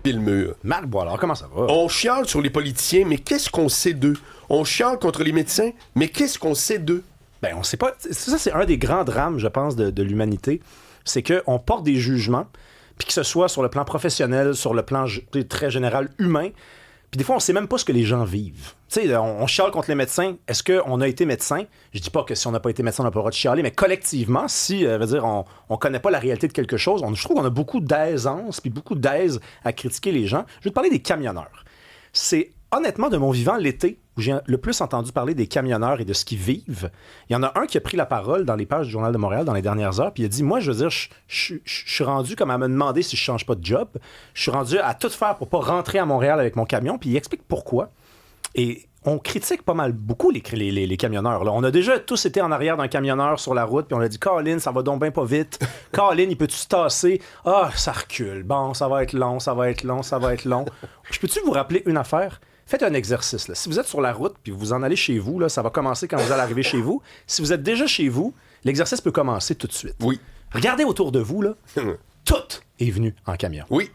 puis le mur. Marc Boilard, comment ça va? On chiale sur les politiciens, mais qu'est-ce qu'on sait d'eux? On chiale contre les médecins, mais qu'est-ce qu'on sait d'eux? Ben, on sait pas. Ça, c'est un des grands drames, je pense, de l'humanité. C'est qu'on porte des jugements, puis que ce soit sur le plan professionnel, sur le plan très général humain, puis des fois, on sait même pas ce que les gens vivent. Tu sais, on chiale contre les médecins. Est-ce qu'on a été médecin? Je dis pas que si on n'a pas été médecin, on n'a pas le droit de chialer, mais collectivement, si, veut dire, on connaît pas la réalité de quelque chose, je trouve qu'on a beaucoup d'aisance, puis beaucoup d'aise à critiquer les gens. Je vais te parler des camionneurs. C'est honnêtement, de mon vivant, l'été, où j'ai le plus entendu parler des camionneurs et de ce qu'ils vivent, il y en a un qui a pris la parole dans les pages du Journal de Montréal dans les dernières heures, puis il a dit, moi, je veux dire, je suis rendu comme à me demander si je change pas de job. Je suis rendu à tout faire pour pas rentrer à Montréal avec mon camion, puis il explique pourquoi. Et on critique pas mal beaucoup les camionneurs. Là. On a déjà tous été en arrière d'un camionneur sur la route, puis on a dit, Colin, ça va donc bien pas vite. Colin, il peut-tu se tasser? Ah, ça recule. Bon, ça va être long, ça va être long, ça va être long. Je peux-tu vous rappeler une affaire? Faites un exercice. Là. Si vous êtes sur la route puis vous en allez chez vous, là, ça va commencer quand vous allez arriver chez vous. Si vous êtes déjà chez vous, l'exercice peut commencer tout de suite. Oui. Regardez autour de vous, là. Tout est venu en camion. Oui.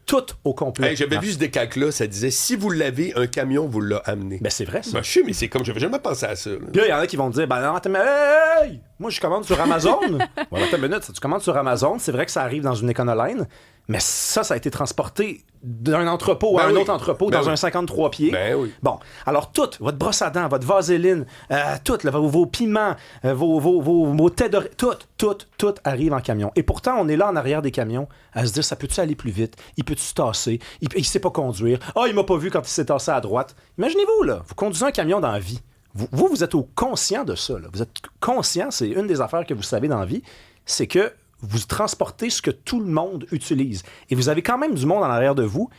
Tout au complet. Hey, j'avais vu ce décalque-là, ça disait, si vous l'avez, un camion vous l'a amené. Ben, c'est vrai, ça. Ben, je sais, mais c'est comme, j'avais jamais pensé à ça. Là. Puis là, il y en a qui vont dire, ben non, attends, mais hey! Moi, je commande sur Amazon. Bon, attends une minute, tu commandes sur Amazon, c'est vrai que ça arrive dans une Econoline, mais ça a été transporté d'un entrepôt à un autre entrepôt dans un 53 pieds. Ben oui. Bon, alors tout, votre brosse à dents, votre vaseline, tout, là, vos piments, vos têtes d'oreille, tout arrive en camion. Et pourtant, on est là en arrière des camions à se dire, ça peut-tu aller plus vite? Il peut-tu se tasser? Il sait pas conduire. Ah, il m'a pas vu quand il s'est tassé à droite. Imaginez-vous, là, vous conduisez un camion dans la vie. Vous êtes conscient de ça. Là. Vous êtes conscient, c'est une des affaires que vous savez dans la vie, c'est que vous transportez ce que tout le monde utilise. Et vous avez quand même du monde en arrière de vous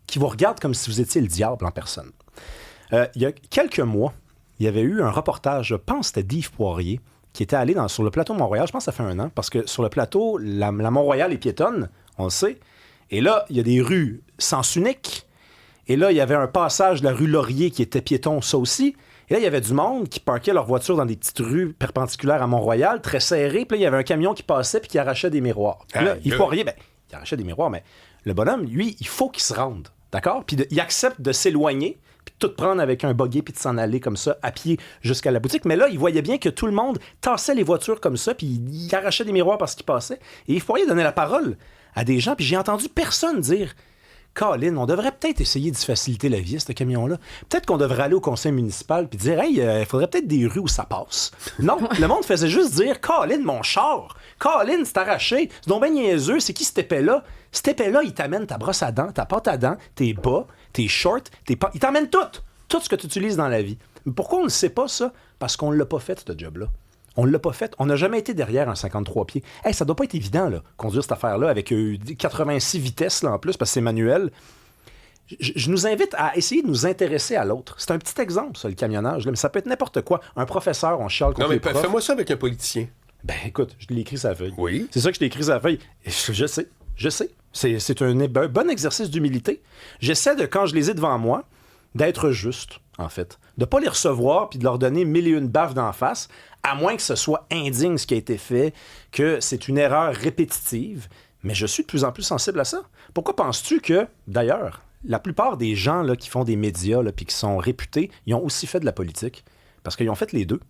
qui vous regarde comme si vous étiez le diable en personne. Il y a quelques mois, il y avait eu un reportage, je pense que c'était Yves Poirier, qui était allé sur le plateau Mont-Royal, je pense que ça fait 1 an, parce que sur le plateau, la Mont-Royal est piétonne, on le sait, et là, il y a des rues sens unique, et là, il y avait un passage de la rue Laurier qui était piéton, ça aussi. Et là, il y avait du monde qui parquait leur voiture dans des petites rues perpendiculaires à Mont-Royal, très serrées. Puis là, il y avait un camion qui passait puis qui arrachait des miroirs. Puis là, il faut rien. Ben, il arrachait des miroirs, mais le bonhomme, lui, il faut qu'il se rende. D'accord? Puis il accepte de s'éloigner, puis de tout prendre avec un buggy, puis de s'en aller comme ça, à pied jusqu'à la boutique. Mais là, il voyait bien que tout le monde tassait les voitures comme ça, puis il arrachait des miroirs parce qu'il passait. Et il faut rien donner la parole à des gens. Puis j'ai entendu personne dire... Colin, on devrait peut-être essayer de faciliter la vie à ce camion-là. Peut-être qu'on devrait aller au conseil municipal puis dire, hey, il faudrait peut-être des rues où ça passe. Non, le monde faisait juste dire, Colin, mon char, Colin, c'est arraché, c'est donc ben niaiseux, c'est qui cet épais-là? Cet épais-là, il t'amène ta brosse à dents, ta pâte à dents, tes bas, tes shorts, il t'amène tout ce que tu utilises dans la vie. Mais pourquoi on ne sait pas ça? Parce qu'on ne l'a pas fait, ce job-là. On ne l'a pas fait. On n'a jamais été derrière un 53 pieds. Hey, ça doit pas être évident, là, conduire cette affaire-là avec 86 vitesses là, en plus, parce que c'est manuel. Je nous invite à essayer de nous intéresser à l'autre. C'est un petit exemple, ça, le camionnage. Là, mais ça peut être n'importe quoi. Un professeur, on chiale contre les profs. Fais-moi ça avec un politicien. Ben, écoute, je l'ai écrit sur la feuille. Oui. C'est ça que je l'ai écrit sur la feuille. Je sais. C'est un bon exercice d'humilité. J'essaie de, quand je les ai devant moi, d'être juste, en fait. De pas les recevoir puis de leur donner 1001 baffes d'en face, à moins que ce soit indigne ce qui a été fait, que c'est une erreur répétitive. Mais je suis de plus en plus sensible à ça. Pourquoi penses-tu que, d'ailleurs, la plupart des gens là, qui font des médias puis qui sont réputés, ils ont aussi fait de la politique? Parce qu'ils ont fait les deux.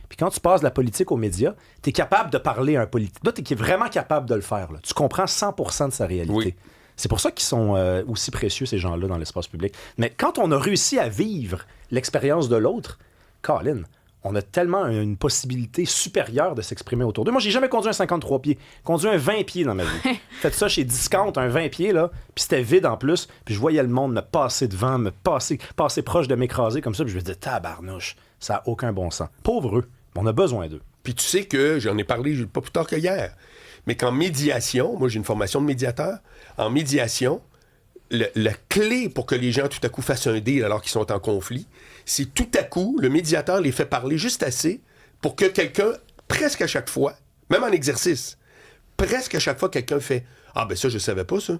Puis quand tu passes de la politique aux médias, tu es capable de parler à un politique. Là, tu es vraiment capable de le faire. Là. Tu comprends 100% de sa réalité. Oui. C'est pour ça qu'ils sont aussi précieux, ces gens-là, dans l'espace public. Mais quand on a réussi à vivre l'expérience de l'autre, Colin, on a tellement une possibilité supérieure de s'exprimer autour d'eux. Moi, j'ai jamais conduit un 53 pieds. J'ai conduit un 20 pieds dans ma vie. Faites ça chez Discount, un 20 pieds, là, puis c'était vide en plus, puis je voyais le monde me passer devant, me passer proche de m'écraser comme ça, puis je me disais, tabarnouche, ça n'a aucun bon sens. Pauvre eux, on a besoin d'eux. Puis tu sais que, j'en ai parlé pas plus tard que hier, mais qu'en médiation, moi j'ai une formation de médiateur, en médiation, la clé pour que les gens tout à coup fassent un deal alors qu'ils sont en conflit, c'est tout à coup, le médiateur les fait parler juste assez pour que quelqu'un, presque à chaque fois, même en exercice, presque à chaque fois quelqu'un fait « Ah ben ça, je savais pas ça.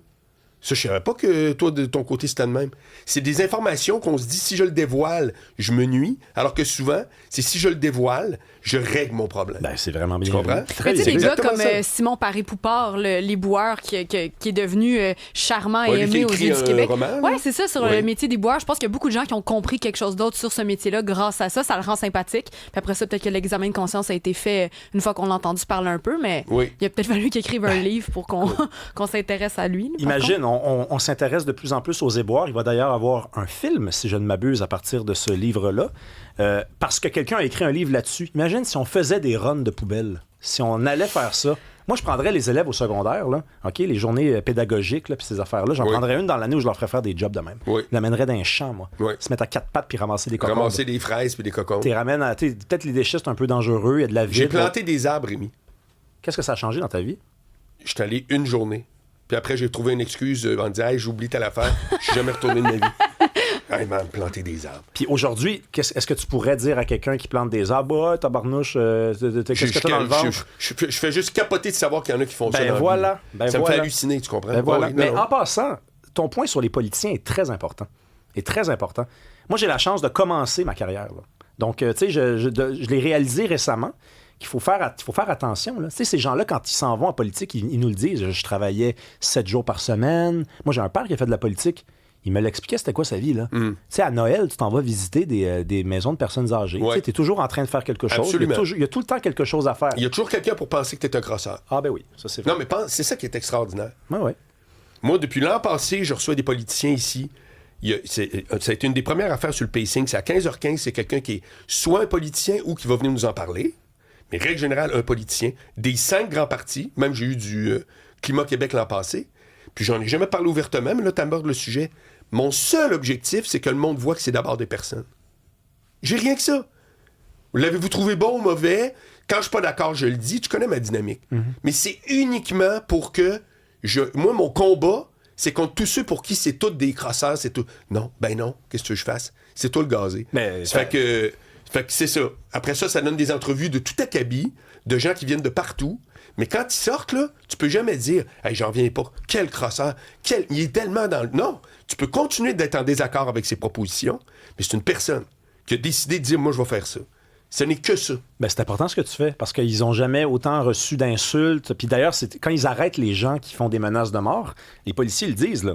Ça, je savais pas que toi, de ton côté, c'était de même. C'est des informations qu'on se dit, si je le dévoile, je me nuis, alors que souvent, c'est si je le dévoile, je règle mon problème. Ben, c'est vraiment bien. Tu comprends? Mais tu sais, C'est des gars exactement comme ça. Simon Paré-Poupard, l'éboueur, qui est devenu charmant Ouais, et lui qui a aimé aux écrit yeux du un Québec. roman, Oui, là. c'est ça, sur Oui. le métier d'éboueur. Je pense qu'il y a beaucoup de gens qui ont compris quelque chose d'autre sur ce métier-là grâce à ça. Ça le rend sympathique. Puis après ça, peut-être que l'examen de conscience a été fait une fois qu'on l'a entendu parler un peu, mais Oui. il a peut-être fallu qu'il écrive un livre pour qu'on s'intéresse à lui. par Imagine, on s'intéresse de plus en plus aux éboueurs. Il va d'ailleurs avoir un film, si je ne m'abuse, à partir de ce livre-là, parce que quelqu'un a écrit un livre là-dessus. Imagine si on faisait des runs de poubelle, si on allait faire ça. Moi, je prendrais les élèves au secondaire, là, OK, les journées pédagogiques, là, puis ces affaires-là. J'en Oui. prendrais une dans l'année où je leur ferais faire des jobs de même. Oui. Je l'amènerais dans un champ, moi. Oui. Se mettre à quatre pattes puis ramasser des cocombes. Ramasser des fraises puis des cocons. T'es ramènes à... Peut-être les déchets, c'est un peu dangereux, il y a de la J'ai vide. planté des arbres, Rémi. Qu'est-ce que ça a changé dans ta vie? Je suis allé une journée. Puis après, j'ai trouvé une excuse en disant, hey, j'oublie telle affaire. Je suis jamais retourné de ma vie. Hey, man, planter des arbres. Puis aujourd'hui, est-ce que tu pourrais dire à quelqu'un qui plante des arbres, tabarnouche, qu'est-ce que t'as dans le ventre? Je fais juste capoter de savoir qu'il y en a qui font ça. Ben dans la voilà, vie. ben ça me voilà. fait halluciner, tu comprends? Ben voilà. Oui, Mais non. en passant, ton point sur les politiciens est très important. Est très important. Moi, j'ai la chance de commencer ma carrière, là. Donc, tu sais, je l'ai réalisé récemment qu'il faut faire attention. Là. Tu sais, ces gens-là, quand ils s'en vont en politique, ils nous le disent. Je travaillais 7 jours par semaine. Moi, j'ai un père qui a fait de la politique. Il me l'expliquait, c'était quoi sa vie, là. Tu sais, à Noël, tu t'en vas visiter des maisons de personnes âgées. Ouais. Tu es toujours en train de faire quelque chose. Absolument. Il y a tout le temps quelque chose à faire. Il y a toujours quelqu'un pour penser que t'es un crosseur. Ah ben oui, ça c'est vrai. Non, mais c'est ça qui est extraordinaire. Ouais, ouais. Moi, depuis l'an passé, je reçois des politiciens ici. Ça a été une des premières affaires sur le pacing. C'est à 15h15, c'est quelqu'un qui est soit un politicien ou qui va venir nous en parler. Mais règle générale, un politicien. Des 5 grands partis, même j'ai eu du Climat Québec l'an passé. Puis j'en ai jamais parlé ouvertement, mais là, t'abordes le sujet. Mon seul objectif, c'est que le monde voit que c'est d'abord des personnes. J'ai rien que ça. L'avez-vous trouvé bon ou mauvais? Quand je suis pas d'accord, je le dis. Tu connais ma dynamique. Mais c'est uniquement pour que moi, mon combat, c'est contre tous ceux pour qui c'est tous des crosseurs, c'est tout. Non, ben non. Qu'est-ce que tu veux que je fasse? C'est toi le gazé. Mais Fait que c'est ça. Après ça, ça donne des entrevues de tout acabit, de gens qui viennent de partout. Mais quand ils sortent, là, tu peux jamais dire « Hey, j'en viens pas. Quel crosseur. Il est tellement dans le... » Non. Tu peux continuer d'être en désaccord avec ses propositions, mais c'est une personne qui a décidé de dire « Moi, je vais faire ça. » Ce n'est que ça. Ben, c'est important ce que tu fais, parce qu'ils n'ont jamais autant reçu d'insultes. Puis d'ailleurs, quand ils arrêtent les gens qui font des menaces de mort, les policiers le disent, là.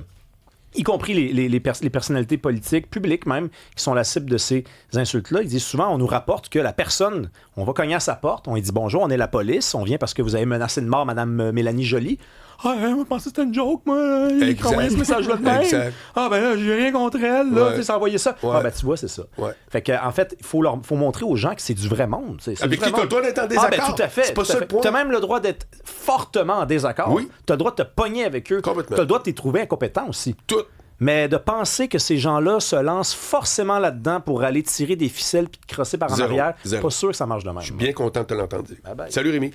Y compris les personnalités politiques, publiques même, qui sont la cible de ces insultes-là. Ils disent souvent, on nous rapporte que la personne, on va cogner à sa porte, on lui dit « Bonjour, on est la police, on vient parce que vous avez menacé de mort Mme Mélanie Joly. » « Ah, je pensais que c'était une joke, moi. Il Exact. envoyé ce message-là de même. Exact. Ah, ben là, j'ai rien contre elle. Là, Ouais. tu sais, ça envoyé ça. Ouais. Ah, ben tu vois, c'est ça. Ouais. Fait que, en fait, il faut montrer aux gens que c'est du vrai monde. C'est Avec du qui vrai t'as le monde. droit d'être en Ah, désaccord. ben tout à fait. C'est pas tout à ça fait. le point. T'as même le droit d'être fortement en désaccord. Oui. T'as le droit de te pogner avec eux. Complètement. T'as le droit de t'y trouver incompétent aussi. Tout. Mais de penser que ces gens-là se lancent forcément là-dedans pour aller tirer des ficelles puis de crosser par en Zéro. arrière, Zéro. pas sûr que ça marche de même. Je suis bien content de te l'entendre dire. Bye bye. Salut Rémi.